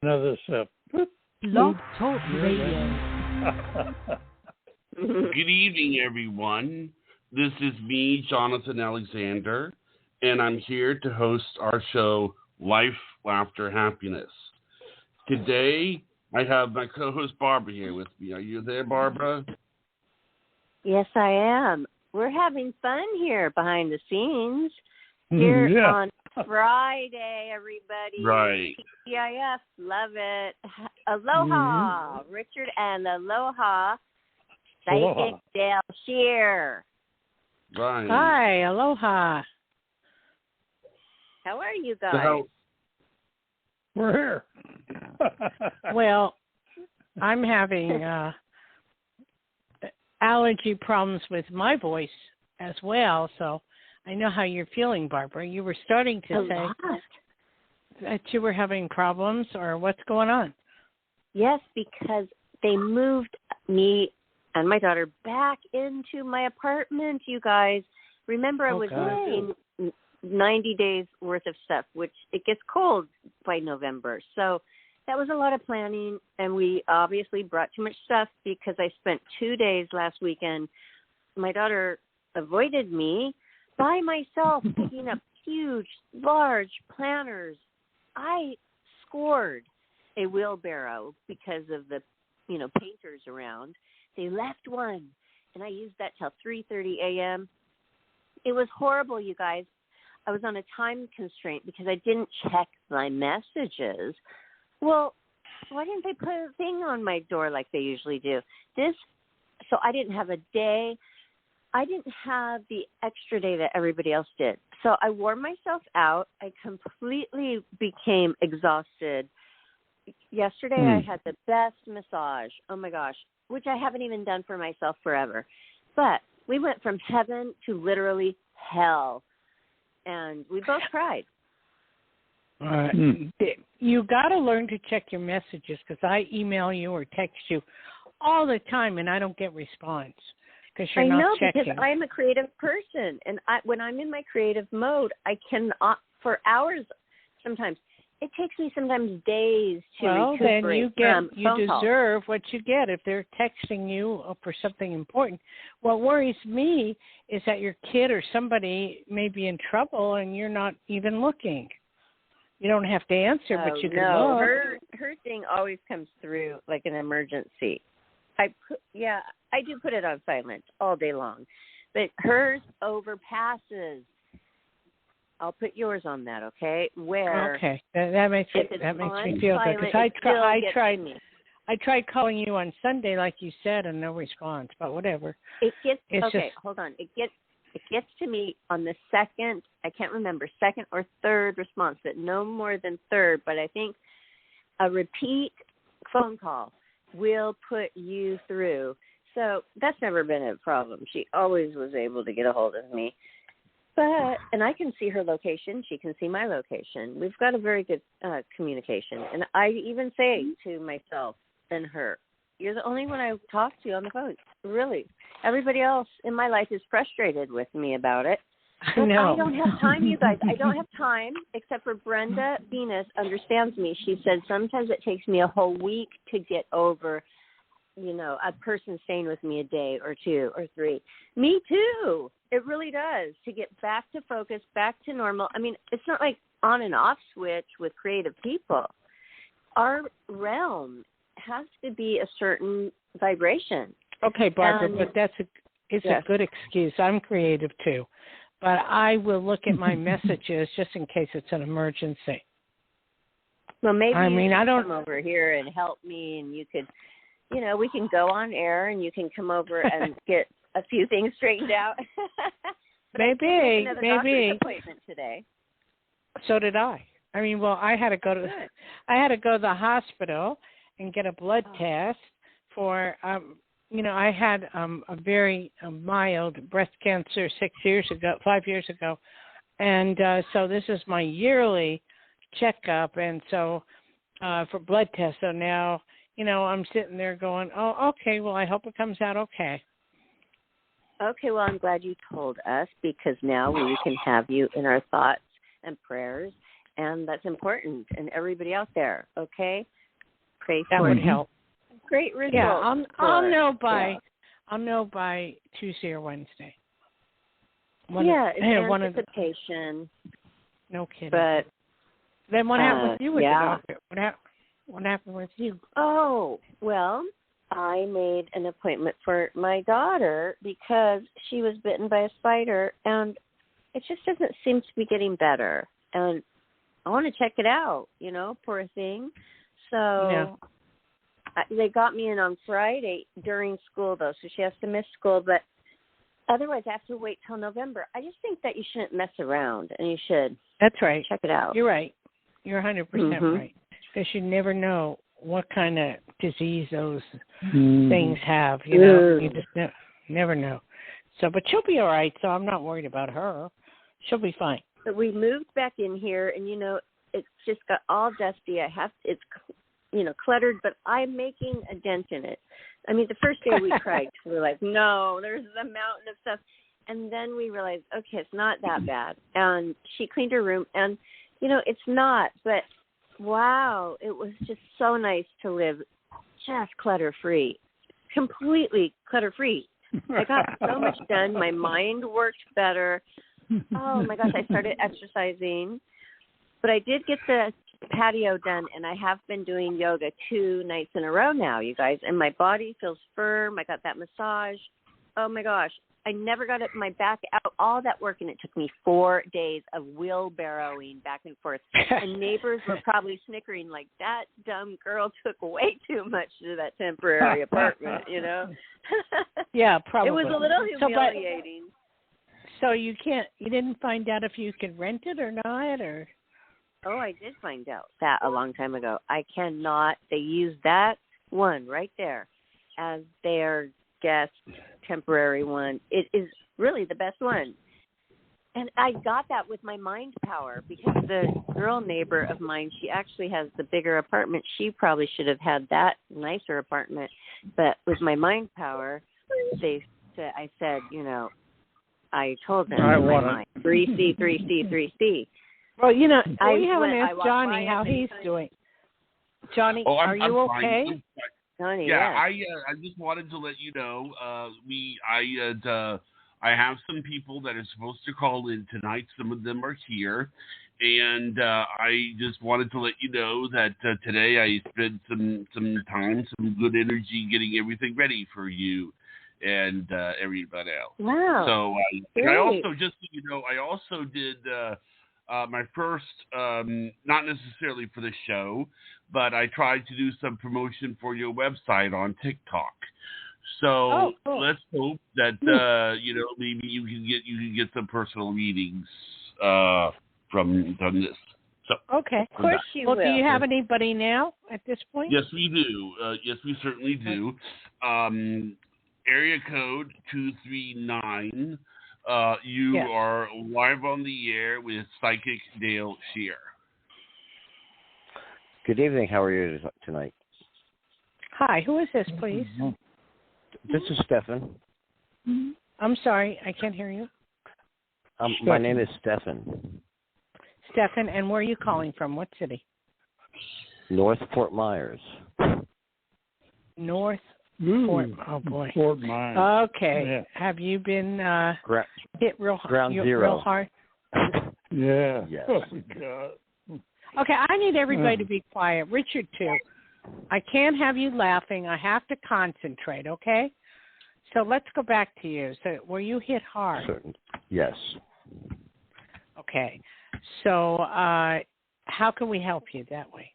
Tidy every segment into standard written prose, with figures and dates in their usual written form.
Another sip. Blog Talk Radio. Good evening, everyone. This is me, Jonathan Alexander, and I'm here to host our show, Life, Laughter, Happiness. Today, I have my co-host Barbara here with me. Are you there, Barbara? Yes, I am. We're having fun here behind the scenes. Here on Friday, everybody. Right. PIF, love it. Aloha, Richard and Aloha, Psychic Dayle Schear. Right. Hi, aloha. How are you guys? We're here. Well, I'm having allergy problems with my voice as well, so I know how you're feeling, Barbara. You were starting to say that you were having problems, or what's going on? Yes, because they moved me and my daughter back into my apartment, you guys. Remember, I was moving 90 days worth of stuff, which it gets cold by November. So that was a lot of planning, and we obviously brought too much stuff because I spent 2 days last weekend. My daughter avoided me by myself, picking up huge, large planners. I scored a wheelbarrow because of the, painters around. They left one, and I used that till 3:30 a.m. It was horrible, you guys. I was on a time constraint because I didn't check my messages. Well, why didn't they put a thing on my door like they usually do? So I didn't have a day. I didn't have the extra day that everybody else did. So I wore myself out. I completely became exhausted. Yesterday I had the best massage. Oh, my gosh, which I haven't even done for myself forever. But we went from heaven to literally hell, and we both cried. You got to learn to check your messages, because I email you or text you all the time, and I don't get response. I know, because I'm a creative person, and when I'm in my creative mode, I can, for hours sometimes. It takes me sometimes days to recuperate from phone calls. Deserve what you get if they're texting you for something important. What worries me is that your kid or somebody may be in trouble and you're not even looking. You don't have to answer, but you can look. Her thing always comes through like an emergency. I do put it on silent all day long, but hers overpasses. I'll put yours on that, okay? Okay, that makes me feel good, because I tried calling you on Sunday, like you said, and no response. But whatever. Hold on. It gets to me on the second. I can't remember, second or third response, but no more than third. But I think a repeat phone call will put you through. So that's never been a problem. She always was able to get a hold of me. And I can see her location. She can see my location. We've got a very good communication. And I even say to myself and her, you're the only one I talk to on the phone. Really. Everybody else in my life is frustrated with me about it. But I don't have time, you guys. I don't have time, except for Brenda Venus understands me. She said sometimes it takes me a whole week to get over, a person staying with me a day or two or three. Me too. It really does, to get back to focus, back to normal. I mean, it's not like on and off switch with creative people. Our realm has to be a certain vibration. Okay, Barbara, but it's a good excuse. I'm creative too. But I will look at my messages just in case it's an emergency. Well, maybe you can come over here and help me, and you could, we can go on air, and you can come over and get a few things straightened out. Maybe. Doctor's appointment today. So did I. I had to go to the hospital and get a blood test for I had a very mild breast cancer 5 years ago. And so this is my yearly checkup, and so for blood tests. So now, I'm sitting there going, oh, okay, well, I hope it comes out okay. Okay, well, I'm glad you told us, because now we can have you in our thoughts and prayers, and that's important, and everybody out there, okay? pray That for would it. help. Great results. Yeah, I'll know by Tuesday or Wednesday. It's anticipation. No kidding. But then what happened with you with the doctor? What happened with you? Oh, well, I made an appointment for my daughter because she was bitten by a spider, and it just doesn't seem to be getting better. And I want to check it out, poor thing. So they got me in on Friday during school, though, so she has to miss school. But otherwise, I have to wait till November. I just think that you shouldn't mess around, and you should. That's right. Check it out. You're right. You're 100% right. Because you never know what kind of disease those things have. You just never know. So, but she'll be all right. So I'm not worried about her. She'll be fine. But we moved back in here, and it's just got all dusty. It's cluttered, but I'm making a dent in it. I mean, the first day we cried. We were like, no, there's a mountain of stuff. And then we realized, okay, it's not that bad. And she cleaned her room, and it's not, but wow, it was just so nice to live just clutter-free, completely clutter-free. I got so much done. My mind worked better. Oh, my gosh, I started exercising. But I did get the patio done, and I have been doing yoga 2 nights in a row now, you guys, and my body feels firm. I got that massage. Oh, my gosh. I never got my back out, all that work, and it took me 4 days of wheelbarrowing back and forth. And neighbors were probably snickering like, that dumb girl took way too much to that temporary apartment, Yeah, probably. It was a little humiliating. So you didn't find out if you could rent it or not, or? Oh, I did find out that a long time ago. I cannot. They use that one right there as their guest temporary one. It is really the best one. And I got that with my mind power because the girl neighbor of mine, she actually has the bigger apartment. She probably should have had that nicer apartment. But with my mind power, I said, I told them in my mind, 3C, 3C, 3C. Well, we haven't asked Johnny how he's doing. Johnny, are you okay? Fine. Johnny, I just wanted to let you know, I have some people that are supposed to call in tonight. Some of them are here, and I just wanted to let you know that today I spent some time, some good energy getting everything ready for you and everybody else. Wow. So I also, just so you know, I also did my first, not necessarily for the show, but I tried to do some promotion for your website on TikTok. So cool. Let's hope that maybe you can get some personal readings from this. So okay, of course you will. Do you have anybody now at this point? Yes, we do. Yes, we certainly do. Area code 239. You are live on the air with Psychic Dayle Schear. Good evening. How are you tonight? Hi. Who is this, please? This is Stefan. I'm sorry. I can't hear you. My name is Stefan. Stefan, and where are you calling from? What city? North Fort Myers. North Fort. Oh, boy. Fort Myers. Okay. Yeah. Have you been hit real Ground zero. Real hard? Yeah. Yes. Oh, God. Okay, I need everybody to be quiet. Richard, too. I can't have you laughing. I have to concentrate, okay? So let's go back to you. So were you hit hard? Certain. Yes. Okay. So how can we help you that way?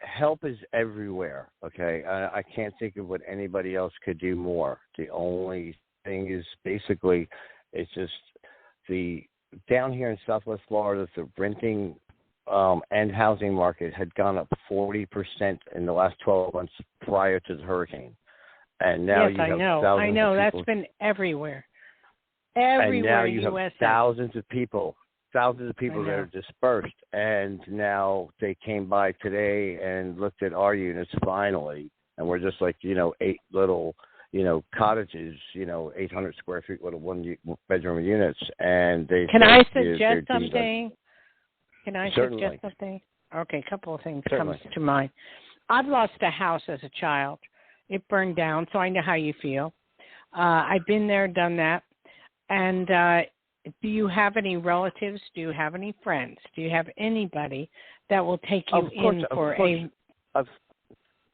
Help is everywhere, okay? I can't think of what anybody else could do more. The only thing is basically it's just down here in Southwest Florida, the renting and housing market had gone up 40% in the last 12 months prior to the hurricane. And now yes, I know. That's been everywhere. And now you in have thousands of people that are dispersed. And now they came by today and looked at our units finally. And we're just like, 8 little, cottages, 800 square feet, little one-bedroom units. And they Can I suggest something? Can I Certainly. suggest something? Okay, a couple of things Certainly. comes to mind. I've lost a house as a child. It burned down, so I know how you feel. I've been there, done that. And do you have any relatives? Do you have any friends? Do you have anybody that will take you in for a...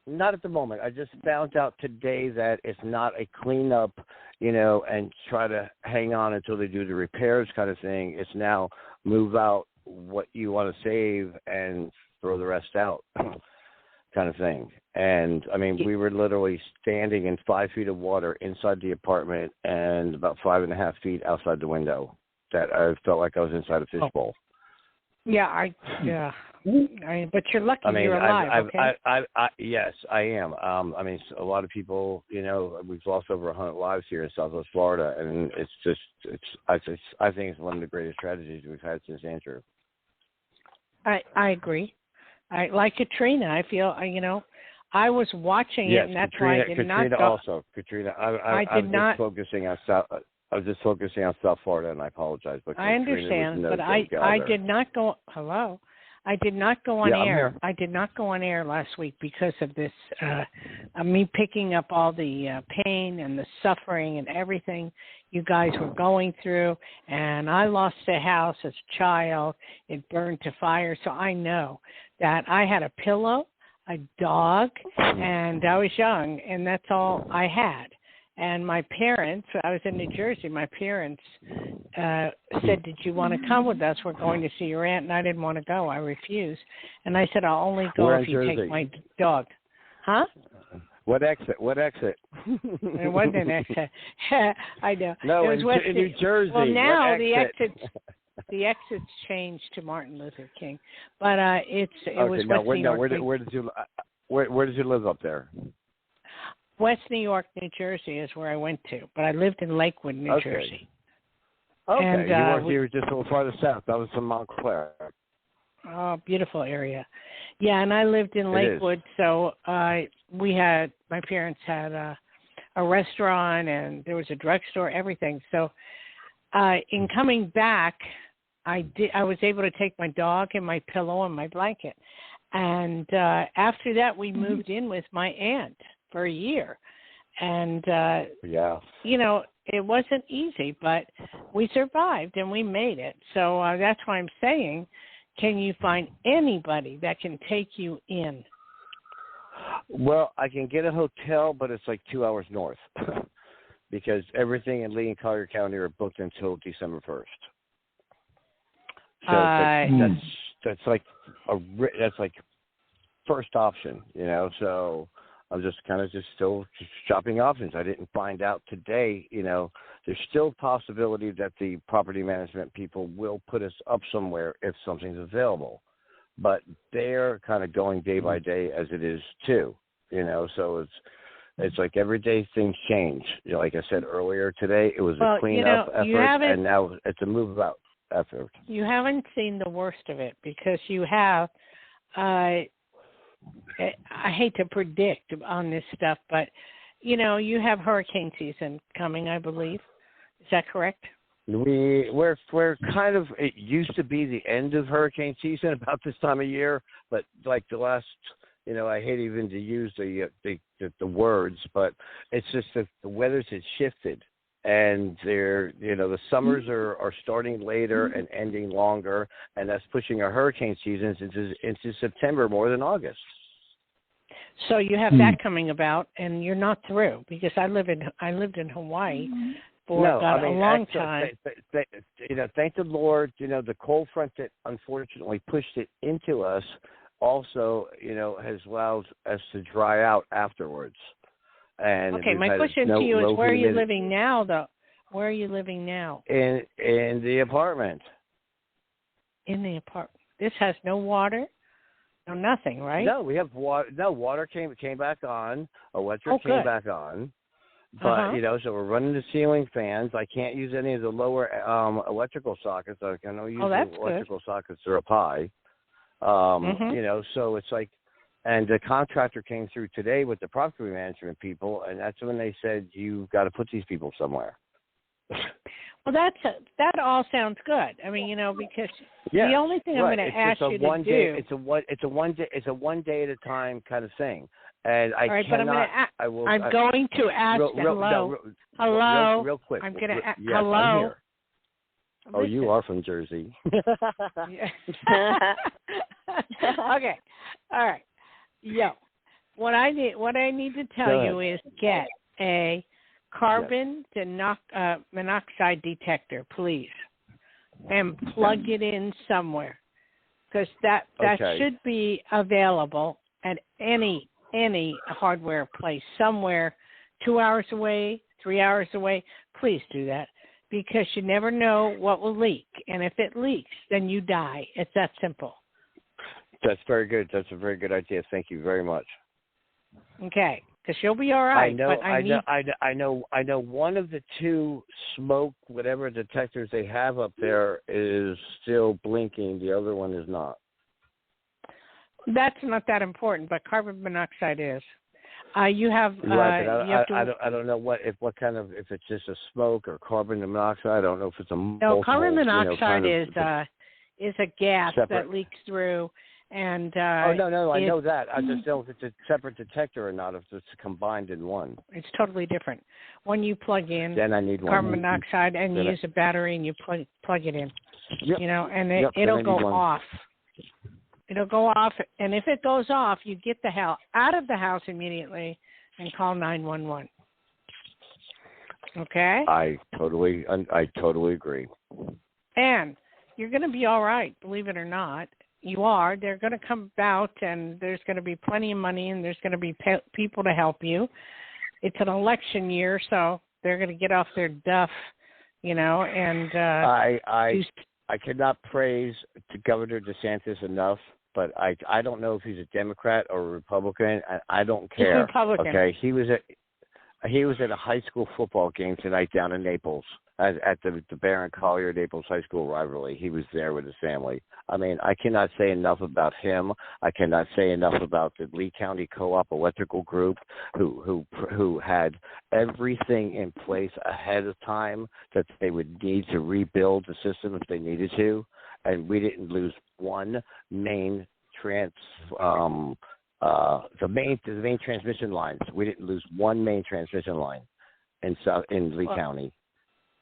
Not at the moment. I just found out today that it's not a cleanup, you know, and try to hang on until they do the repairs kind of thing. It's now move out what you want to save and throw the rest out kind of thing. And, I mean, we were literally standing in 5 feet of water inside the apartment and about 5.5 feet outside the window. That I felt like I was inside a fishbowl. Yeah, but you're lucky you're alive, okay? Yes, I am. I mean, a lot of people, you know, we've lost over 100 lives here in Southwest Florida, and I think it's one of the greatest tragedies we've had since Andrew. I agree. Like Katrina, I feel, you know, I was watching it, and that's why I did not go. Katrina, I was just focusing on South Florida, and I apologize. But I understand, but I did not go. Hello, I did not go on air. I did not go on air last week because of this. Me picking up all the pain and the suffering and everything you guys were going through, and I lost a house as a child. It burned to fire, so I know that I had a pillow, a dog, and I was young, and that's all I had. And my parents, I was in New Jersey, my parents said, did you want to come with us? We're going to see your aunt. And I didn't want to go. I refused. And I said, I'll only go if you take my dog. Huh? What exit? It wasn't an exit. I know. No, it was in New Jersey. Well, now the exits changed to Martin Luther King. But it was West New York. Where did you live up there? West New York, New Jersey is where I went to, but I lived in Lakewood, New Jersey. Okay, and, you were just a little farther south. That was from Montclair. Oh, beautiful area. Yeah, and I lived in Lakewood, so my parents had a restaurant, and there was a drugstore, everything. So in coming back, I was able to take my dog and my pillow and my blanket. And after that, we moved in with my aunt for a year. And, you know, it wasn't easy, but we survived and we made it. So that's why I'm saying, can you find anybody that can take you in? Well, I can get a hotel, but it's like 2 hours north because everything in Lee and Collier County are booked until December 1st. So that's like first option, you know, so I'm just kind of still shopping options. I didn't find out today, you know, there's still possibility that the property management people will put us up somewhere if something's available. But they're kind of going day by day as it is too, you know, so it's like every day things change. You know, like I said earlier today, it was a cleanup effort, and now it's a move out effort. You haven't seen the worst of it because you have I hate to predict on this stuff, but, you know, you have hurricane season coming, I believe. Is that correct? We're kind of, it used to be the end of hurricane season about this time of year, but like the last, you know, I hate even to use the words, but it's just that the weather's had shifted. And the summers are starting later and ending longer, and that's pushing our hurricane seasons into September more than August. So you have that coming about, and you're not through because I lived in Hawaii for a long time. Thank the Lord. You know, the cold front that unfortunately pushed it into us also, you know, has allowed us to dry out afterwards. And okay, my question to you is, where are you living now, though? Where are you living now? In the apartment. In the apartment. This has no water, no nothing, right? No, we have water. No, water came back on. Electric came back on. But you know, so we're running the ceiling fans. I can't use any of the lower electrical sockets. I can only use the electrical sockets that are up high. You know, so it's like. And the contractor came through today with the property management people, and that's when they said, you've got to put these people somewhere. Well, that all sounds good. I mean, because the only thing I'm going to ask you to do. It's a one day at a time kind of thing, and I right, cannot. I'm going to ask. Hello. Real quick. I'm going to ask. Yes, hello. I'm here. Oh, Listen. you are from Jersey. Okay. All right. Yo, what I need to tell you is get a carbon monoxide detector, please, and plug it in somewhere, because that should be available at any hardware place somewhere, 2 hours away, 3 hours away. Please do that, because you never know what will leak, and if it leaks, then you die. It's that simple. That's very good. That's a very good idea. Thank you very much. Okay, because you'll be all right. I know. One of the two smoke whatever detectors they have up there is still blinking. The other one is not. That's not that important, but carbon monoxide is. You have. Right, but I don't know if it's just a smoke or carbon monoxide. I don't know if it's a. No, carbon monoxide is a gas separate. that leaks through. And no, I know that. I just don't know if it's a separate detector or not, if it's combined in one. It's totally different. When you plug in then I need carbon one. monoxide and you use a battery and you plug it in, yep. And it'll go off. It'll go off, and if it goes off, you get the hell out of the house immediately and call 911. Okay? I totally agree. And you're going to be all right, believe it or not. You are. They're going to come out, and there's going to be plenty of money, and there's going to be people to help you. It's an election year, so they're going to get off their duff, and I cannot praise Governor DeSantis enough, but I don't know if he's a Democrat or a Republican. I don't care. He's Republican. Okay, he was at a high school football game tonight down in Naples at the Barron Collier Naples High School rivalry. He was there with his family. I mean, I cannot say enough about him. I cannot say enough about the Lee County Co-op Electrical Group, who had everything in place ahead of time that they would need to rebuild the system if they needed to, and we didn't lose one main the main transmission lines. We didn't lose one main transmission line in Lee County.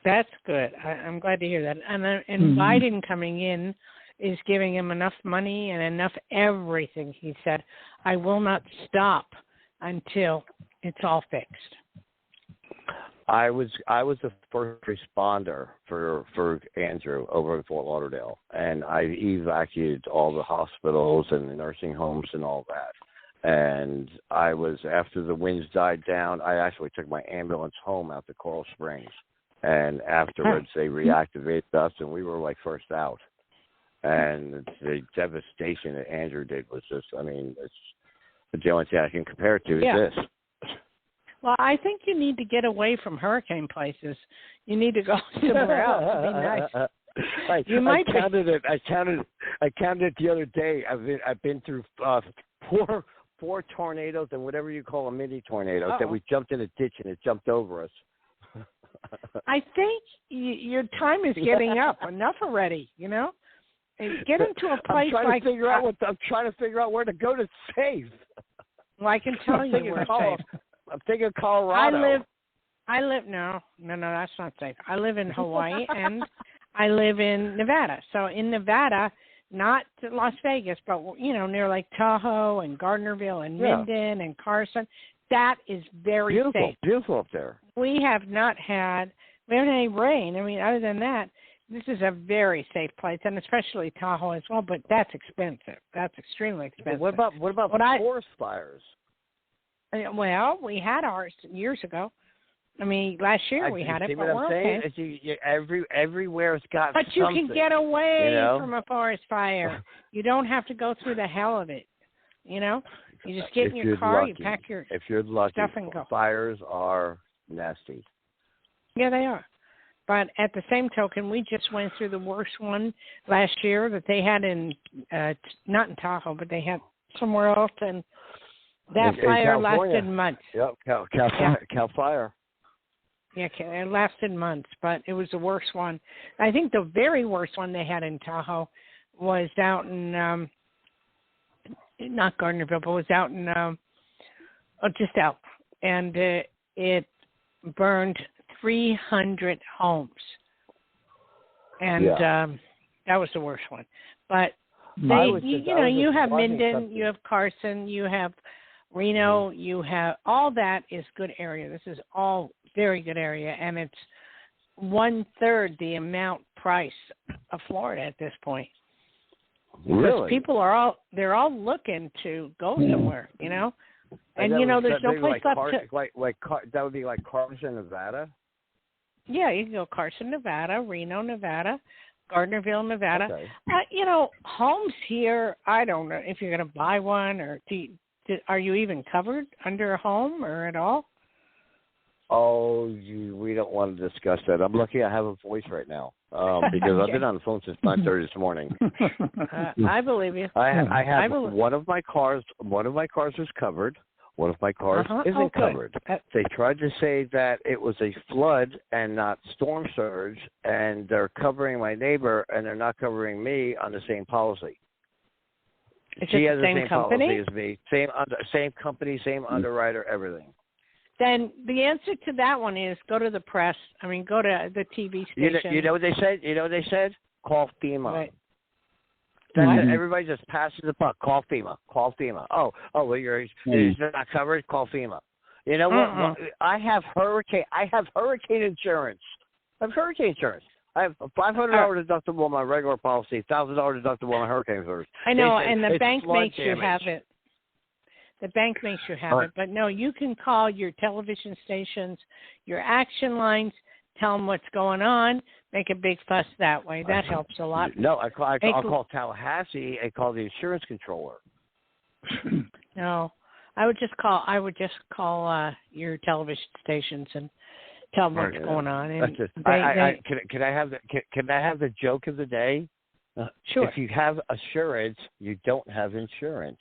That's good. I'm glad to hear that. And Biden coming in is giving him enough money and enough everything. He said, I will not stop until it's all fixed. I was the first responder for Andrew over in Fort Lauderdale, and I evacuated all the hospitals and the nursing homes and all that. And after the winds died down, I actually took my ambulance home out to Coral Springs. And afterwards, they reactivated us, and we were like first out. And the devastation that Andrew did was just, it's the only thing I can compare it to is this. Well, I think you need to get away from hurricane places. You need to go somewhere else. It'd be nice. I counted it the other day. I've been through four tornadoes and whatever you call a mini tornado that we jumped in a ditch and it jumped over us. I think your time is getting up. Enough already, And get into a place I'm trying to figure out where to go to save. Well, I can tell you where safe. I'm thinking Colorado. No, that's not safe. I live in Hawaii and I live in Nevada. So in Nevada, not Las Vegas, but near like Tahoe and Gardnerville and Minden and Carson. That is very safe. Beautiful up there. We haven't had any rain. Other than that, this is a very safe place, and especially Tahoe as well. But that's expensive. That's extremely expensive. What about forest fires? Well, we had ours years ago. Last year we had it, but we're okay. Everywhere's got but something. You can get away from a forest fire. You don't have to go through the hell of it. You just get in your car, you pack your stuff and go. Fires are nasty. Yeah, they are. But at the same token, we just went through the worst one last year that they had not in Tahoe, but they had somewhere else, and that fire lasted months. Yep, Cal Fire. Yeah, it lasted months, but it was the worst one. I think the very worst one they had in Tahoe was out in not Gardnerville, but was out in just out, and it burned 300 homes, and that was the worst one. But you have Minden, you have Carson, you have Reno, you have all that is good area. This is all very good area, and it's 1/3 the amount price of Florida at this point. Really? Because people are all looking to go somewhere, And there's no place left to. That would be like Carson, Nevada. Yeah, you can go Carson, Nevada, Reno, Nevada, Gardnerville, Nevada. Okay. Homes here. I don't know if you're going to buy one or are you even covered under a home or at all? Oh, we don't want to discuss that. I'm lucky I have a voice right now because I've been on the phone since 9:30 this morning. I believe you. I have one of my cars. One of my cars is covered. One of my cars isn't covered. They tried to say that it was a flood and not storm surge, and they're covering my neighbor and they're not covering me on the same policy. She has the same company? Policy as me. Same company, same underwriter, everything. Then the answer to that one is go to the press. I mean, go to the TV station. You know what they said? Call FEMA. Right. Everybody just passes the buck. Call FEMA. Oh, well, you're not covered. Call FEMA. You know what? I have hurricane insurance. I have a $500 deductible on my regular policy, $1,000 deductible on my hurricane insurance. I know, and the bank makes you have it. The bank makes you have it. But no, you can call your television stations, your action lines, tell them what's going on, make a big fuss that way. That helps a lot. No, I'll call Tallahassee and call the insurance controller. No, I would just call your television stations and tell them what's going on. And can I have the joke of the day? Sure. If you have assurance, you don't have insurance.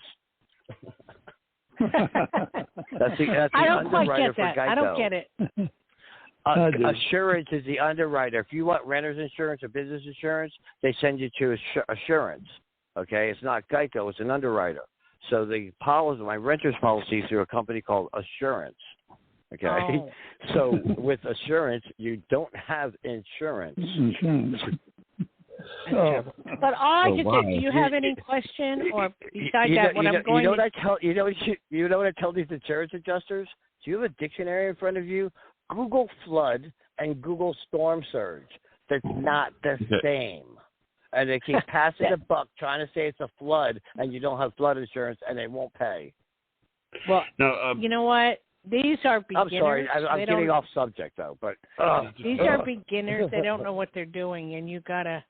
That's the I don't quite underwriter get that. for Geico. I don't get it. Assurance is the underwriter. If you want renter's insurance or business insurance, they send you to Assurance. Okay, it's not Geico; it's an underwriter. So the policy, my renter's policy, is through a company called Assurance. Okay, so with Assurance, you don't have insurance. But all I can say, do you have any question or besides that? What I'm going you know what I tell these insurance adjusters? Do you have a dictionary in front of you? Google flood and Google storm surge. That's not the same. And they keep passing the buck trying to say it's a flood and you don't have flood insurance and they won't pay. Well, you know what? These are beginners. I'm sorry. I'm getting off subject, though. But these are beginners. They don't know what they're doing. And you got to,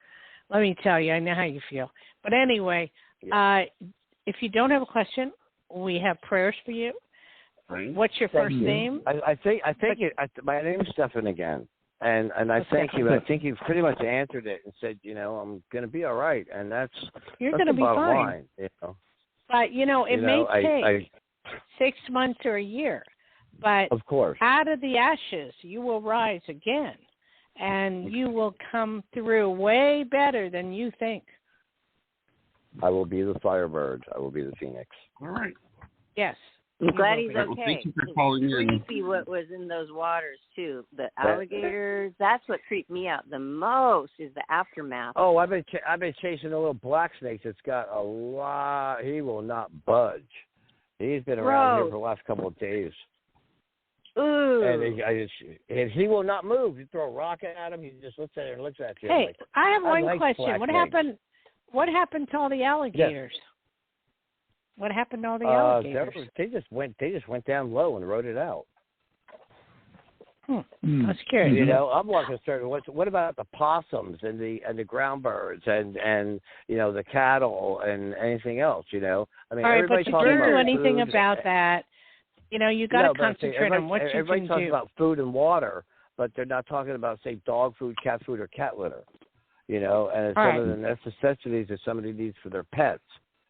let me tell you, I know how you feel. But anyway, if you don't have a question, we have prayers for you. What's your first name? I think my name is Stephan again, and I thank you. I think you've pretty much answered it and said, I'm going to be all right, and you're going to be fine. Line, But it may take 6 months or a year, but of course, out of the ashes you will rise again, and you will come through way better than you think. I will be the Firebird. I will be the Phoenix. All right. Yes. I'm glad he's okay. Thank you for calling in. It's creepy what was in those waters, too. The alligators, that's what creeped me out the most is the aftermath. Oh, I've been chasing a little black snake that's got a lot. He will not budge. He's been around here for the last couple of days. Ooh. And he will not move. You throw a rock at him, he just looks at it and looks at you. Hey, I have one question. What happened to all the alligators? Yes. What happened to all the alligators? They just went down low and rode it out. That's scary. I'm more concerned. What about the possums and the ground birds and the cattle and anything else? I mean, all right, but you can't do anything about that. You got to concentrate on what you can do. Everybody talks about food and water, but they're not talking about, say, dog food, cat food, or cat litter. And some of the necessities that somebody needs for their pets.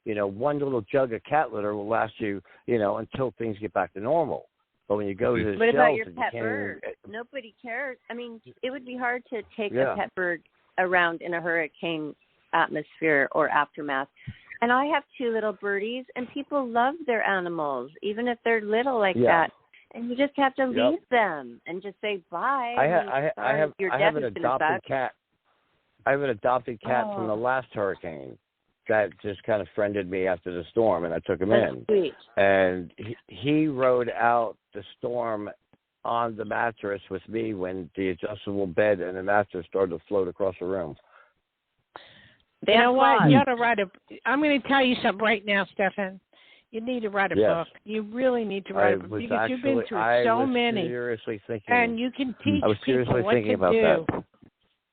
One little jug of cat litter will last you, until things get back to normal. But when you go to the what about your shelters, pet you can't bird? even, Nobody cares. I mean, it would be hard to take Yeah. a pet bird around in a hurricane atmosphere or aftermath. And I have 2 little birdies, and people love their animals, even if they're little like that. And you just have to leave them and just say bye. I have an adopted cat. I have an adopted cat from the Oh. last hurricane that just kind of friended me after the storm, and I took him in. Sweet. And he rode out the storm on the mattress with me when the adjustable bed and the mattress started to float across the room. You know what? You ought to write I'm going to tell you something right now, Stefan. You need to write a book. You really need to write a book because you've been through so many. I was seriously thinking. And you can teach I was seriously people what thinking to about do. that.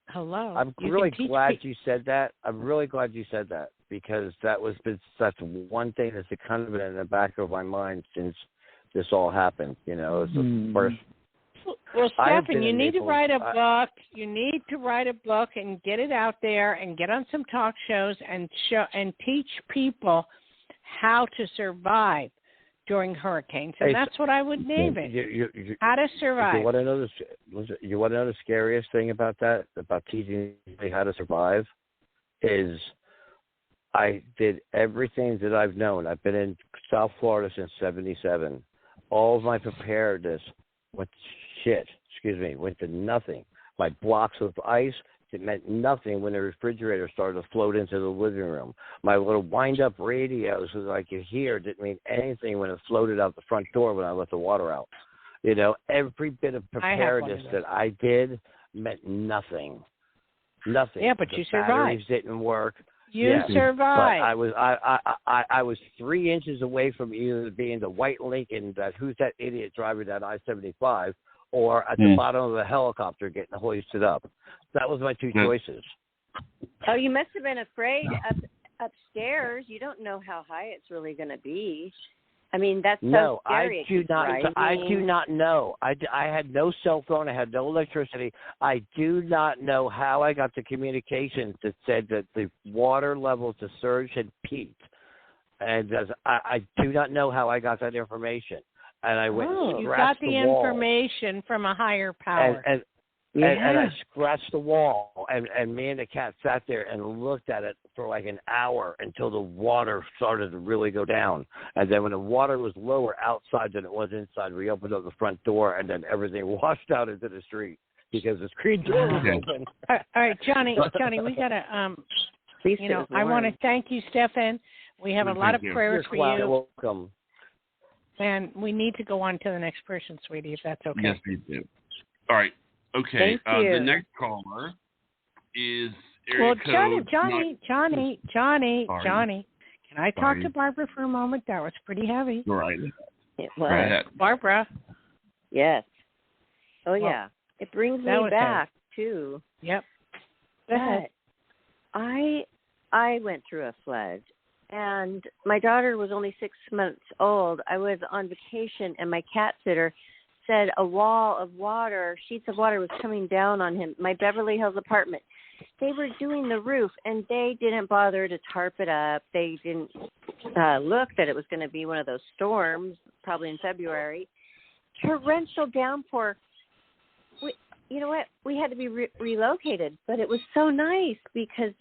Hello. I'm really glad you said that. I'm really glad you said that because that's one thing that's kind of been in the back of my mind since this all happened. You know, it's the first. Well, Stefan, you need to write a book. You need to write a book and get it out there and get on some talk shows and teach people how to survive during hurricanes. And that's what I would name it. How to survive. You want to know the scariest thing about that, about teaching how to survive, is I did everything that I've known. I've been in South Florida since '77. All of my preparedness went to nothing. My blocks of ice, it meant nothing when the refrigerator started to float into the living room. My little wind-up radios that I could hear didn't mean anything when it floated out the front door when I let the water out. You know, every bit of preparedness that I did meant nothing. Nothing. Yeah, but you survived. Batteries didn't work. You survived. But I was 3 inches away from either being the white Lincoln that who's that idiot driving that I-75 or at the bottom of the helicopter getting hoisted up. That was my 2 choices. Oh, you must have been afraid upstairs. You don't know how high it's really going to be. I mean, that's so scary. I do not know. I had no cell phone. I had no electricity. I do not know how I got the communications that said that the water levels, the surge had peaked. And I do not know how I got that information. And I went and scratched the wall. You got the information from a higher power. And I scratched the wall, and me and the cat sat there and looked at it for like an hour until the water started to really go down. And then when the water was lower outside than it was inside, we opened up the front door, and then everything washed out into the street because the screen door was open. All right, Johnny, we got to, I want to thank you, Stefan. We have a lot of prayers for you. You're welcome. And we need to go on to the next person, sweetie, if that's okay. Yes, we do. All right. Okay. The next caller is area code. Johnny. Can I talk to Barbara for a moment? That was pretty heavy. Right. It was. Right. Barbara. Yes. Oh, yeah. It brings me back, too. Yep. Go ahead. I went through a flood, and my daughter was only 6 months old. I was on vacation, and my cat sitter said a wall of water, sheets of water was coming down on him, my Beverly Hills apartment. They were doing the roof, and they didn't bother to tarp it up. They didn't look that it was going to be one of those storms, probably in February. Torrential downpour. You know what? We had to be relocated, but it was so nice because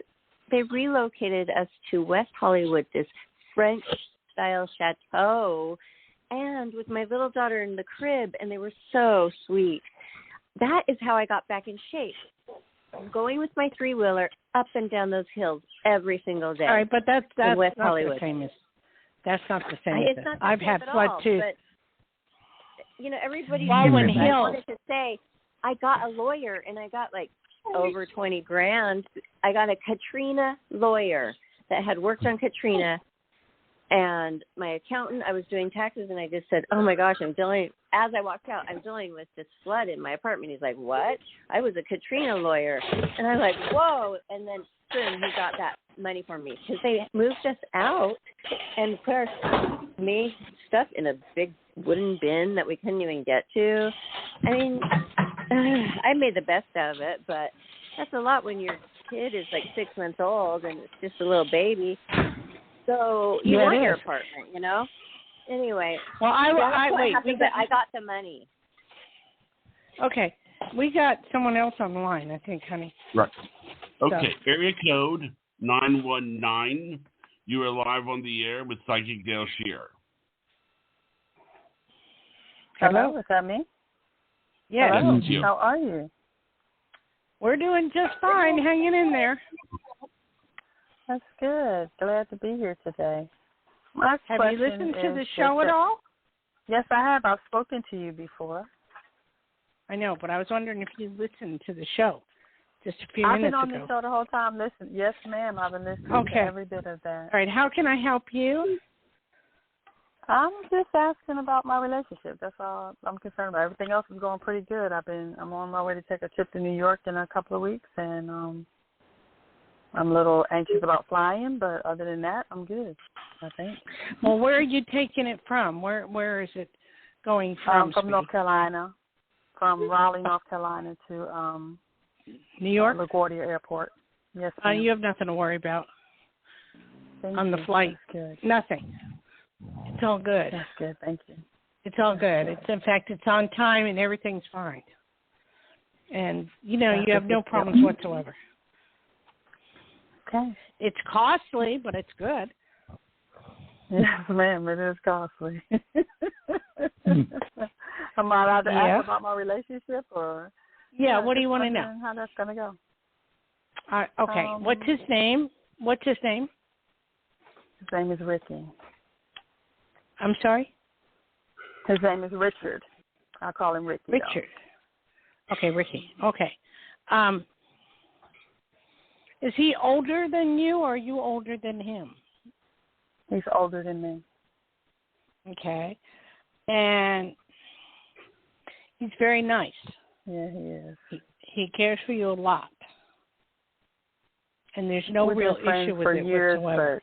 they relocated us to West Hollywood, this French-style chateau, and with my little daughter in the crib, and they were so sweet. That is how I got back in shape. Going with my 3-wheeler up and down those hills every single day. All right, but that's West not Hollywood. the same as that's not the same. It's not the I've same had at flood all, too. But, everybody's Baldwin different. I Hills. wanted to say I got a lawyer, and I got like over $20,000. I got a Katrina lawyer that had worked on Katrina. And my accountant, I was doing taxes, and I just said, oh, my gosh, as I walked out, I'm dealing with this flood in my apartment. He's like, what? I was a Katrina lawyer. And I'm like, whoa. And then soon he got that money for me because they moved us out and put our stuff in a big wooden bin that we couldn't even get to. I mean, I made the best out of it, but that's a lot when your kid is like 6 months old and it's just a little baby. So you want your apartment, Anyway. Well, wait. I got the money. Okay. We got someone else on the line, I think, honey. Right. Okay. So. Area code 919. You are live on the air with Psychic Dayle Schear. Hello, is that me? Yes. Hello. Yes, you. How are you? We're doing just fine, hanging in there. That's good. Glad to be here today. Have you listened to the show at all? Yes, I have. I've spoken to you before. I know, but I was wondering if you listened to the show just a few minutes ago. I've been on the show the whole time. Listen, yes, ma'am. I've been listening to every bit of that. All right. How can I help you? I'm just asking about my relationship. That's all I'm concerned about. Everything else is going pretty good. I'm on my way to take a trip to New York in a couple of weeks, and I'm a little anxious about flying, but other than that, I'm good, I think. Well, where are you taking it from? Where is it going from? From North Carolina, from Raleigh, North Carolina to New York? LaGuardia Airport. Yes, ma'am. You have nothing to worry about on the flight. That's good. Nothing. It's all good. That's good. Thank you. It's all good. In fact, it's on time and everything's fine. And, you have no problems whatsoever. Okay. It's costly, but it's good. Yes, ma'am, it is costly. Am I allowed to ask about my relationship? Or what do you want to know? How that's going to go. Okay. What's his name? His name is Ricky. I'm sorry? His name is Richard. I'll call him Ricky. Richard. Okay, Ricky. Okay. Is he older than you, or are you older than him? He's older than me. Okay. And he's very nice. Yeah, he is. He cares for you a lot. And there's no real issue with it whatsoever.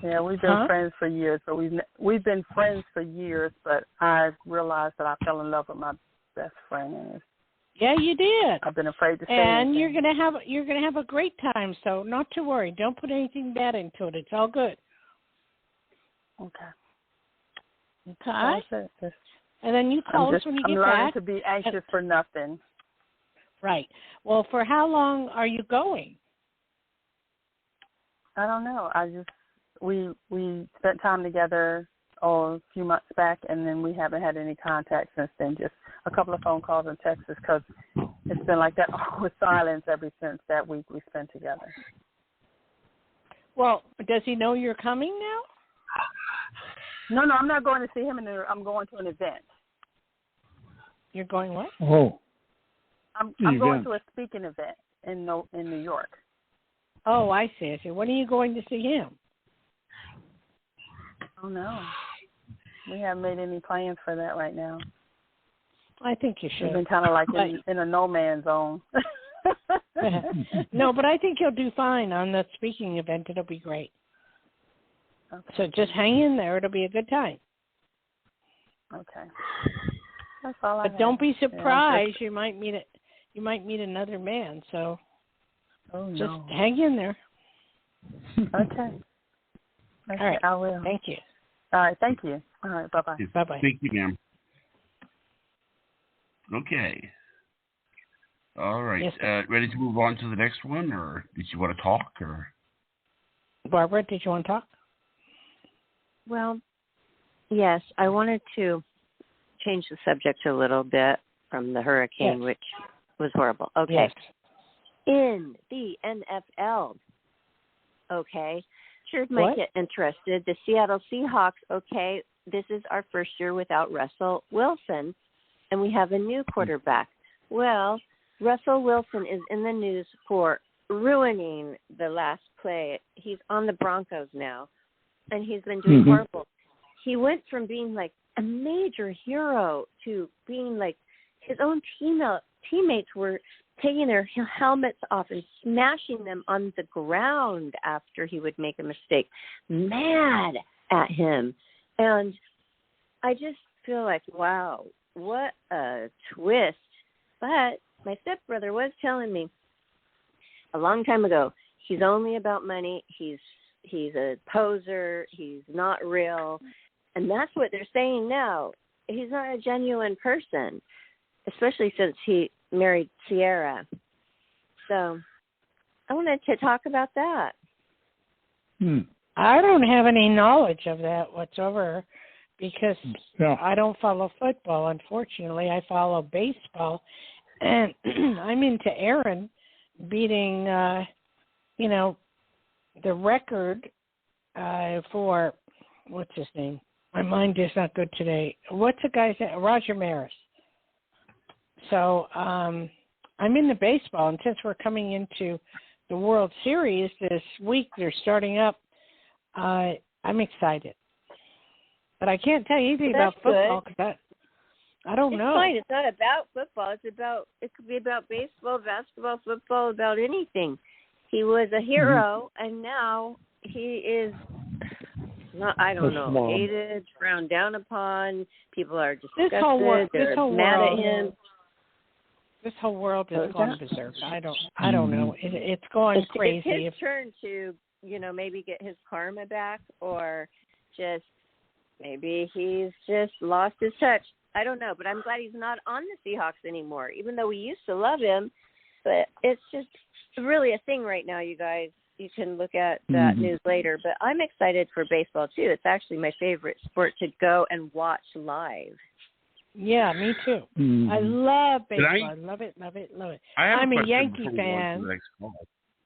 Yeah, we've been friends for years, but we've been friends for years. But I realized that I fell in love with my best friend. Yeah, you did. I've been afraid to say anything. And you're gonna have a great time. So not to worry. Don't put anything bad into it. It's all good. Okay. Okay. And then you call us when you get back. I'm learning to be anxious for nothing. Right. Well, for how long are you going? I don't know. We spent time together a few months back, and then we haven't had any contact since then. Just a couple of phone calls and texts, because it's been like that with silence ever since that week we spent together. Well, does he know you're coming now? No, I'm not going to see him. I'm going to an event. You're going what? Oh. I'm going to a speaking event in New York. Oh, I see. When are you going to see him? Oh, no. We haven't made any plans for that right now. I think you should. We've been kind of like in a no man's zone. No, but I think you'll do fine on that speaking event. It'll be great. Okay. So just hang in there. It'll be a good time. Okay. That's all I have. But don't be surprised. You might meet another man. So just hang in there. Okay. All right. I will. Thank you. All right. Thank you. All right. Bye-bye. Bye-bye. Thank you, ma'am. Okay. All right. Yes, ready to move on to the next one, or did you want to talk? Or Barbara, did you want to talk? Well, yes, I wanted to change the subject a little bit from the hurricane, which was horrible. Okay. Yes. In the NFL, okay, sure might get interested. The Seattle Seahawks, okay, this is our first year without Russell Wilson, and we have a new quarterback. Well, Russell Wilson is in the news for ruining the last play. He's on the Broncos now, and he's been doing horrible. He went from being like a major hero to being like his own teammates were taking their helmets off and smashing them on the ground after he would make a mistake, mad at him. And I just feel like, wow, what a twist. But my stepbrother was telling me a long time ago, he's only about money. He's a poser. He's not real. And that's what they're saying now. He's not a genuine person, especially since he married Sierra. So I wanted to talk about that. I don't have any knowledge of that whatsoever because No. I don't follow football, unfortunately. I follow baseball. And I'm into Aaron beating, the record for, what's his name? My mind is not good today. What's the guy's name? Roger Maris. So I'm into baseball, and since we're coming into the World Series this week, they're starting up. I'm excited. But I can't tell you anything about football because I don't know. It's fine. It's not about football. It could be about baseball, basketball, football, about anything. He was a hero, and now he is not, I don't know, hated, frowned down upon. People are disgusted. They're mad at him. This whole world is going berserk. I don't know. It's going crazy. It's his turn to, maybe get his karma back, or just maybe he's just lost his touch. I don't know, but I'm glad he's not on the Seahawks anymore, even though we used to love him. But it's just really a thing right now, you guys. You can look at that news later. But I'm excited for baseball, too. It's actually my favorite sport to go and watch live. Yeah, me too. I love baseball. I love it, love it, love it. I'm a Yankee fan.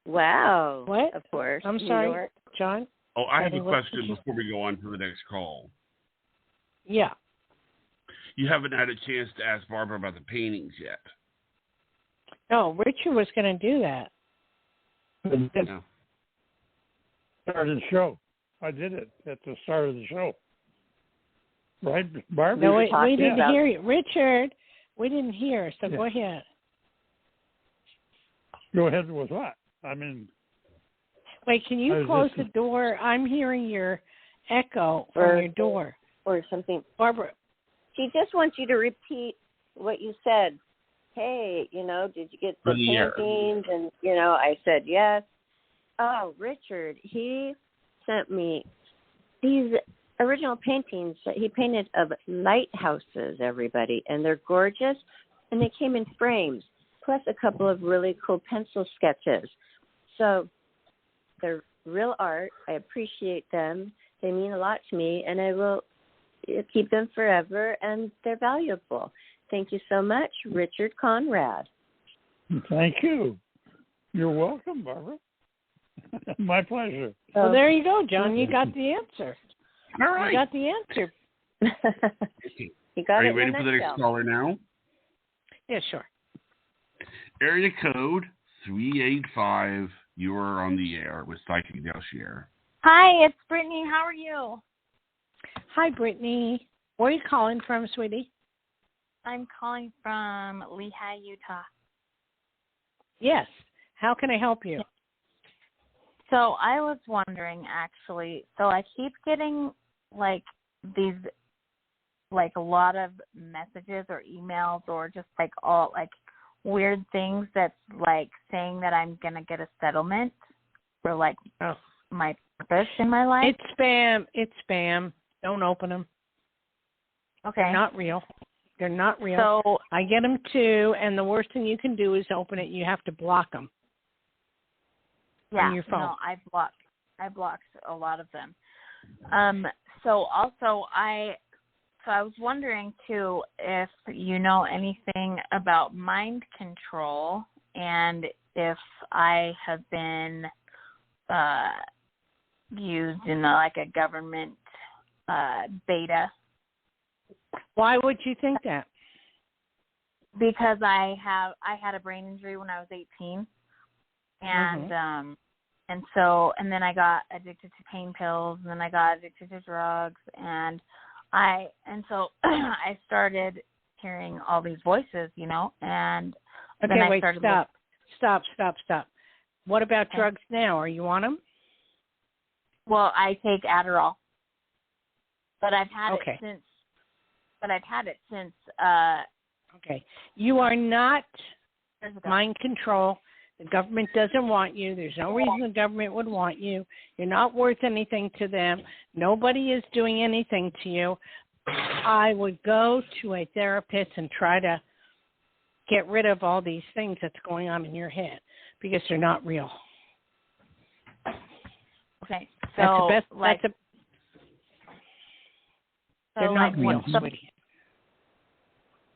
Wow. What? Of course. I'm sorry, John? Oh, I have a question before we go on to the next call. Yeah. You haven't had a chance to ask Barbara about the paintings yet. No, Richard was going to do that. No. Start of the show. I did it at the start of the show. Right, Barbara? No, we didn't hear you. Richard, we didn't hear, so go ahead. Go ahead with what? I mean... Wait, can you close the door? I'm hearing your echo from your door. Or something. Barbara. She just wants you to repeat what you said. Hey, did you get the paintings? And, I said yes. Oh, Richard, he sent me these original paintings that he painted of lighthouses, everybody. And they're gorgeous. And they came in frames, plus a couple of really cool pencil sketches. So they're real art. I appreciate them. They mean a lot to me, and I will keep them forever, and they're valuable. Thank you so much, Richard Conrad. Thank you. You're welcome, Barbara. My pleasure. Well, there you go, John. You got the answer. All right. You got the answer. You got Are it you ready for the next caller now? Yeah, sure. Area code 385. You are on the air with Psychic Dayle Schear. Hi, it's Brittany. How are you? Hi, Brittany. Where are you calling from, sweetie? I'm calling from Lehigh, Utah. Yes. How can I help you? So I was wondering, actually, so I keep getting, these, a lot of messages or emails or just, all, weird things that's, saying that I'm going to get a settlement for, my purpose in my life. It's spam. It's spam. Don't open them. Okay. They're not real. They're not real. So I get them too, and the worst thing you can do is open it. You have to block them. Yeah, on your phone. No, I blocked a lot of them. So I was wondering too if you know anything about mind control and if I have been used in a government beta. Why would you think that? Because I had a brain injury when I was 18. And and then I got addicted to pain pills, and then I got addicted to drugs, and so I started hearing all these voices, and okay, then I wait, started stop. What about drugs now? Are you on them? Well, I take Adderall, but I've had it since. Okay, you are not mind control. The government doesn't want you. There's no reason the government would want you. You're not worth anything to them. Nobody is doing anything to you. I would go to a therapist and try to get rid of all these things that's going on in your head because they're not real. Okay, so that's the best. Like, they're not real, sweetie.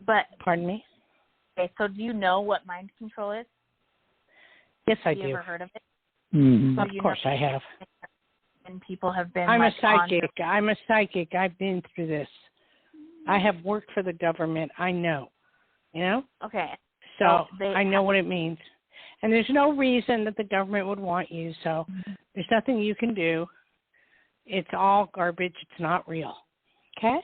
But pardon me. Okay, so do you know what mind control is? Yes, I do. do. You ever heard of it? Mm-hmm. Of course, I have. And people have been. I'm like, a psychic. I'm a psychic. I've been through this. I have worked for the government. I know. You know. Okay. So I know what it means. And there's no reason that the government would want you. So there's nothing you can do. It's all garbage. It's not real. Okay?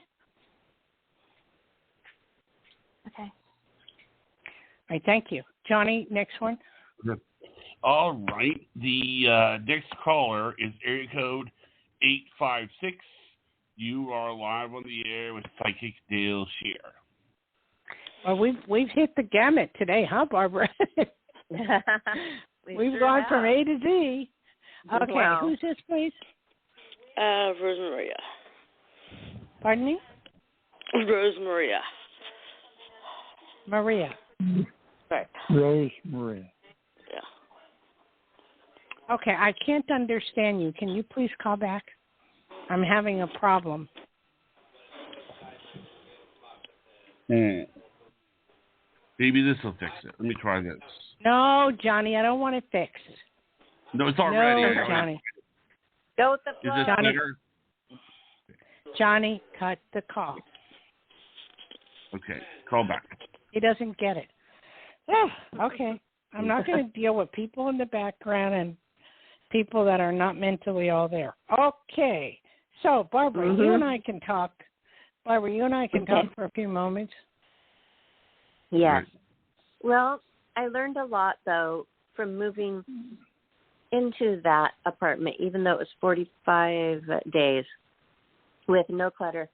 Okay. All right, thank you. Johnny, next one. All right. The next caller is area code 856. You are live on the air with Psychic Dayle Schear. Well, we've hit the gamut today, huh, Barbara? We've gone from A to Z. Okay, wow. Who's this, please? Rosemaria. Pardon me? Rosemaria. Maria. Right. Rosemaria. Yeah. Okay, I can't understand you. Can you please call back? I'm having a problem. Maybe this will fix it. Let me try this. No, Johnny, I don't want it fixed. No, it's already. No, Johnny. Go with the flow. Is this Johnny, better? Johnny, cut the call. Okay, call back. He doesn't get it. Okay. I'm not going to deal with people in the background and people that are not mentally all there. Okay. So, Barbara, you and I can talk. Barbara, you and I can talk for a few moments. Yes. Well, I learned a lot, though, from moving into that apartment, even though it was 45 days with no clutter.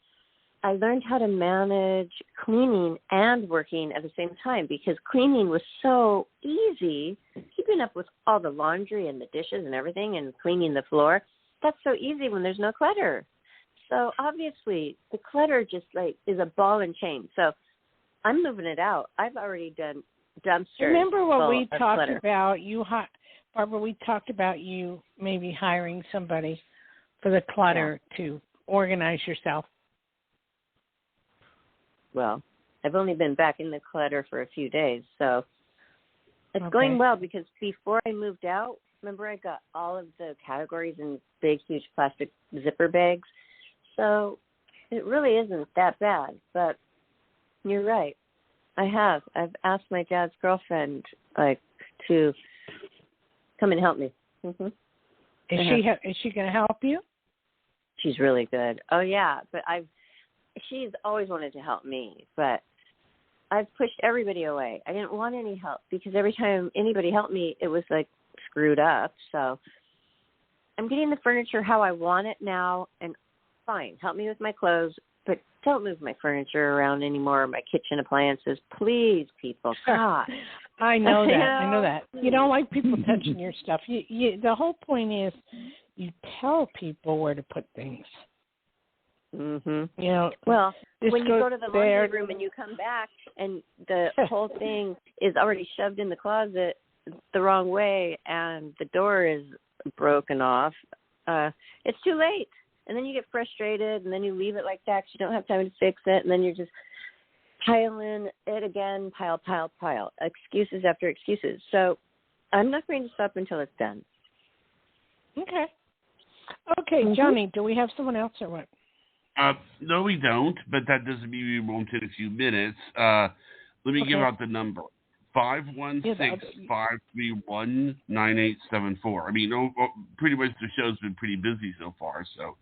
I learned how to manage cleaning and working at the same time because cleaning was so easy. Keeping up with all the laundry and the dishes and everything and cleaning the floor, that's so easy when there's no clutter. So obviously the clutter just like is a ball and chain. So I'm moving it out. I've already done dumpsters. Remember what we talked clutter. about? Barbara, we talked about you maybe hiring somebody for the clutter to organize yourself. Well, I've only been back in the clutter for a few days, so it's going well because before I moved out, remember I got all of the categories in big, huge plastic zipper bags. So it really isn't that bad, but you're right. I've asked my dad's girlfriend, to come and help me. Mm-hmm. Is she going to help you? She's really good. Oh, yeah, but she's always wanted to help me, but I've pushed everybody away. I didn't want any help because every time anybody helped me, it was like screwed up. So I'm getting the furniture how I want it now, and fine, help me with my clothes, but don't move my furniture around anymore, my kitchen appliances. Please, people, God. I know that. I know that. You don't like people touching your stuff. The whole point is you tell people where to put things. Mhm. You know, well, when you go to the there. laundry room and you come back and the whole thing is already shoved in the closet the wrong way and the door is broken off, it's too late. And then you get frustrated and then you leave it like that because you don't have time to fix it, and then you're just piling it again, pile, excuses after excuses. So I'm not going to stop until it's done. Okay. Okay, Johnny, do we have someone else or what? No, we don't, but that doesn't mean we won't in a few minutes. Let me give out the number. 516-531-9874. I mean, pretty much the show's been pretty busy so far, so.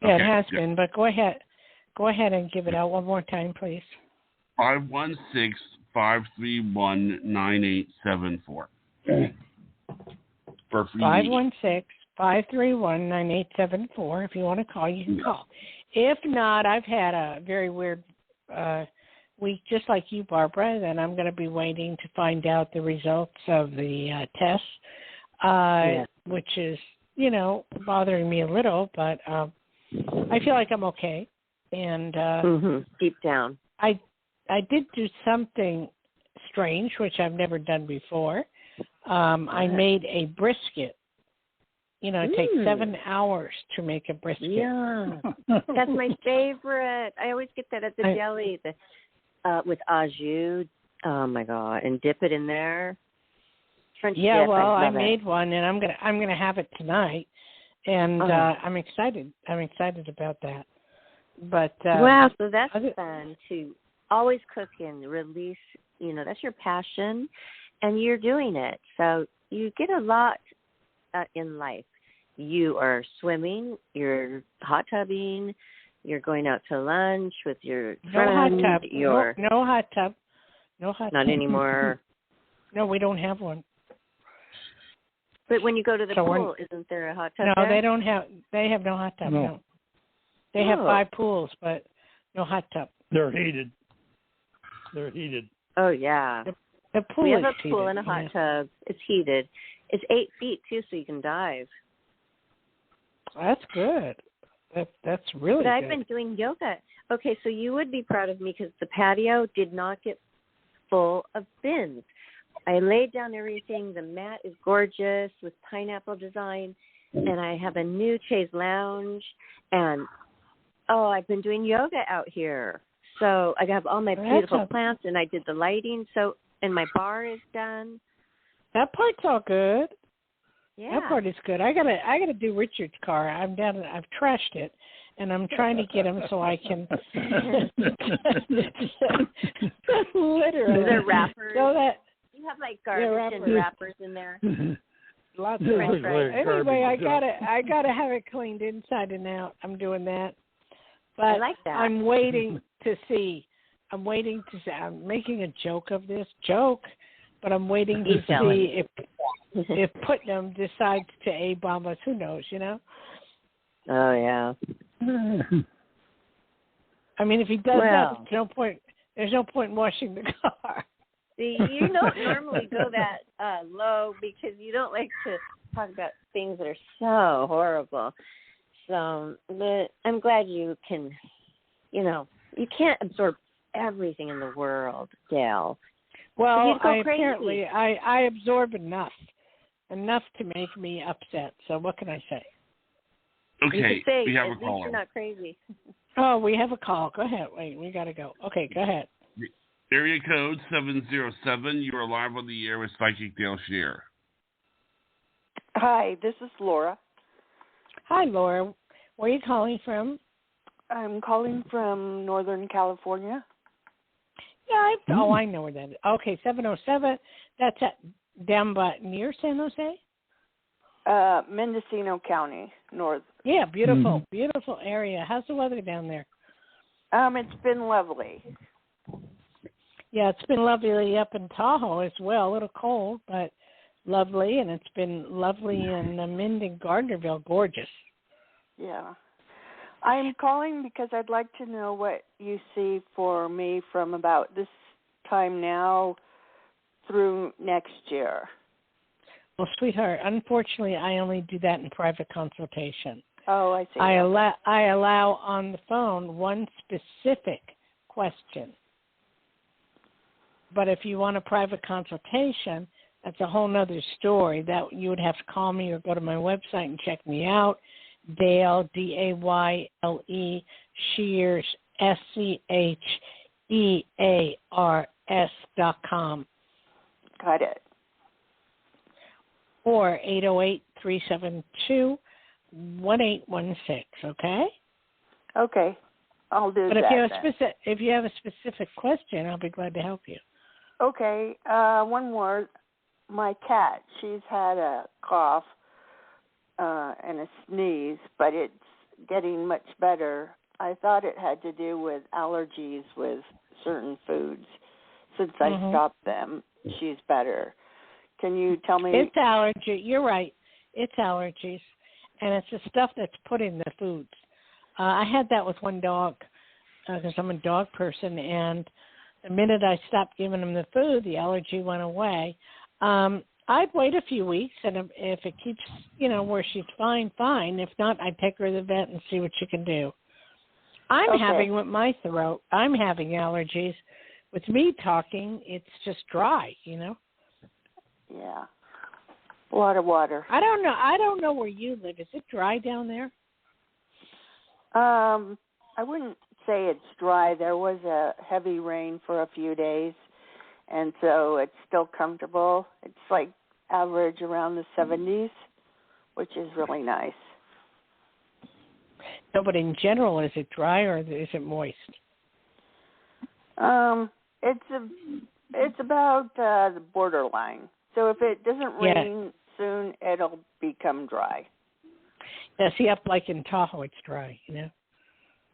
Yeah, it has been, but go ahead. Go ahead and give it out one more time, please. 516-531-9874. For free 516-531-9874. If you want to call, you can call. If not, I've had a very weird week, just like you, Barbara. Then I'm going to be waiting to find out the results of the tests, which is, bothering me a little, but I feel like I'm okay. And deep down. I did do something strange, which I've never done before. I made a brisket. It takes 7 hours to make a brisket. Yeah, that's my favorite. I always get that at the deli with au jus. Oh my God! And dip it in there. French dip. I made one, and I'm gonna have it tonight, and I'm excited. I'm excited about that. But wow, so that's fun to always cook and release. That's your passion, and you're doing it. So you get a lot in life. You are swimming, you're hot tubbing, you're going out to lunch with your friend. No hot tub. No hot tub. No hot tub. Not anymore. No, we don't have one. But when you go to the pool, isn't there a hot tub? No, there? they don't have. They have no hot tub. No. They have 5 pools, but no hot tub. They're heated. Oh yeah. The pool we is have a pool and a hot tub. It's heated. It's 8 feet too, so you can dive. That's good. That's really but good. I've been doing yoga. Okay, so you would be proud of me because the patio did not get full of bins. I laid down everything. The mat is gorgeous with pineapple design, and I have a new chaise lounge. And, I've been doing yoga out here. So I have all my beautiful plants, and I did the lighting. And my bar is done. That part's all good. Yeah. That part is good. I gotta do Richard's car. I've trashed it, and I'm trying to get him so I can literally. They're wrappers. So that you have like garbage and wrappers in there. Lots of French fries. Anyway, I gotta have it cleaned inside and out. I'm doing that. But I like that. I'm waiting to see. I'm making a joke of this joke, but I'm waiting to see if Putnam decides to A-bomb us. Who knows, Oh, yeah. I mean, if he does that, there's no point in washing the car. See, you don't normally go that low because you don't like to talk about things that are so horrible. So, but I'm glad you can, you can't absorb everything in the world, Dayle. Well, I absorb enough to make me upset. So what can I say? Okay, we have a caller. At least caller. you're not crazy. Oh, we have a call. Go ahead. Wait, we got to go. Okay, go ahead. Area code 707. You are live on the air with Psychic Dayle Schear. Hi, this is Laura. Hi, Laura. Where are you calling from? I'm calling from Northern California. Yeah, I know where that is. Okay, 707. That's down near San Jose? Mendocino County, north. Yeah, beautiful, beautiful area. How's the weather down there? It's been lovely. Yeah, it's been lovely up in Tahoe as well. A little cold, but lovely, and it's been lovely in Minden, Gardnerville. Gorgeous. Yeah. I'm calling because I'd like to know what you see for me from about this time now through next year. Well, sweetheart, unfortunately, I only do that in private consultation. Oh, I see. I allow on the phone one specific question. But if you want a private consultation, that's a whole nother story. That you would have to call me or go to my website and check me out. Dayle, Dayle, Schears, SCHEARS.com. Got it. Or 808-372-1816, okay? Okay. I'll do but that. But if you have a specific question, I'll be glad to help you. Okay. One more. My cat, she's had a cough and a sneeze, but it's getting much better. I thought it had to do with allergies with certain foods. Since I stopped them, she's better. Can you tell me? It's allergy. You're right. It's allergies, and it's the stuff that's put in the foods. I had that with one dog because I'm a dog person, and The minute I stopped giving them the food, the allergy went away. I'd wait a few weeks, and if it keeps, where she's fine, fine. If not, I'd take her to the vet and see what she can do. I'm having with my throat, I'm having allergies. With me talking, it's just dry, Yeah. A lot of water. I don't know where you live. Is it dry down there? I wouldn't say it's dry. There was a heavy rain for a few days, and so it's still comfortable. It's like average around the 70s, which is really nice. No, but in general, is it dry or is it moist? It's about the borderline. So if it doesn't rain soon, it'll become dry. Yeah, see, up like in Tahoe, it's dry,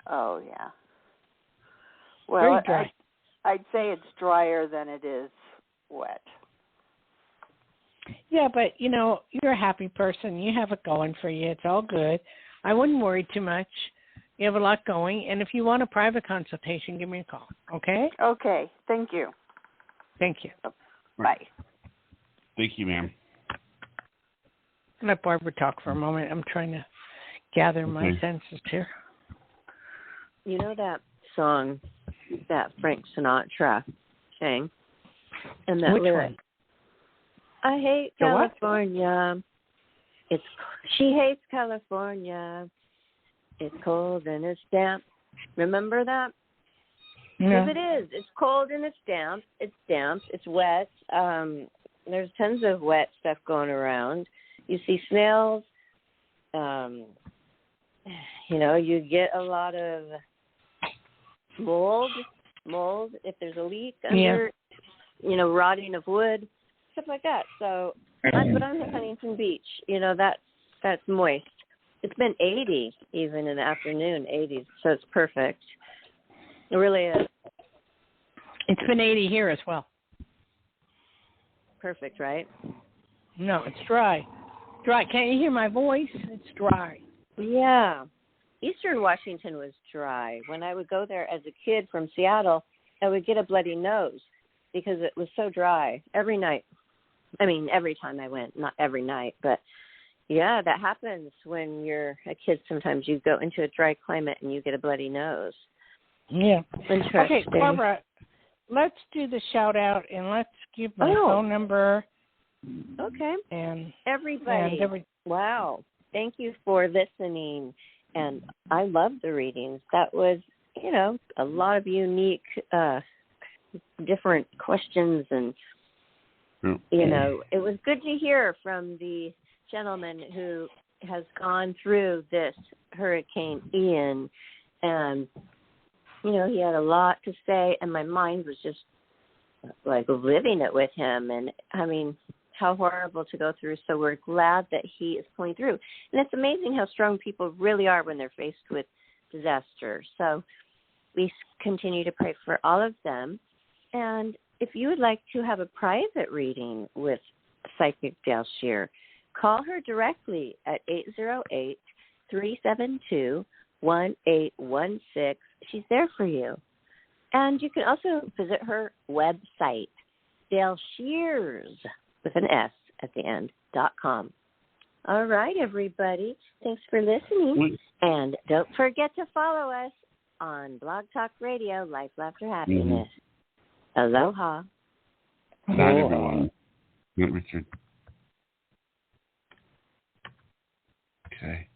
Oh, yeah. Well, very dry. I'd say it's drier than it is wet. Yeah, but, you're a happy person. You have it going for you. It's all good. I wouldn't worry too much. You have a lot going. And if you want a private consultation, give me a call, okay? Okay. Thank you. Thank you. Bye. Thank you, ma'am. Let Barbara talk for a moment. I'm trying to gather my senses here. You know that song that Frank Sinatra sang? And that Which lyric? one? I hate California. She hates California. It's cold and it's damp. Remember that? Yeah. Because it is. It's cold and it's damp. It's wet. There's tons of wet stuff going around. You see snails. You get a lot of mold if there's a leak under, rotting of wood, stuff like that. So, but I'm in Huntington Beach. That's moist. It's been 80 even in the afternoon, 80s, so it's perfect. It really is. It's been 80 here as well. Perfect, right? No, it's dry. Dry. Can't you hear my voice? It's dry. Yeah. Eastern Washington was dry. When I would go there as a kid from Seattle, I would get a bloody nose because it was so dry every night. I mean, every time I went, not every night, but yeah, that happens when you're a kid. Sometimes you go into a dry climate and you get a bloody nose. Yeah. Interesting. Okay, Barbara, let's do the shout out and let's give my phone number. Okay. And everybody. Wow. Thank you for listening. And I love the readings. That was, a lot of unique, different questions. And, it was good to hear from the gentleman who has gone through this Hurricane Ian. And, he had a lot to say. And my mind was just like living it with him. And, I mean, how horrible to go through. So we're glad that he is pulling through. And it's amazing how strong people really are when they're faced with disaster. So we continue to pray for all of them. And if you would like to have a private reading with Psychic Dayle Schear, call her directly at 808-372-1816. She's there for you. And you can also visit her website, Dayle Schears, with an S at the end, .com. All right, everybody. Thanks for listening. And don't forget to follow us on Blog Talk Radio, Life, Laughter, Happiness. Aloha. Bye, everyone. Good, Richard. Okay.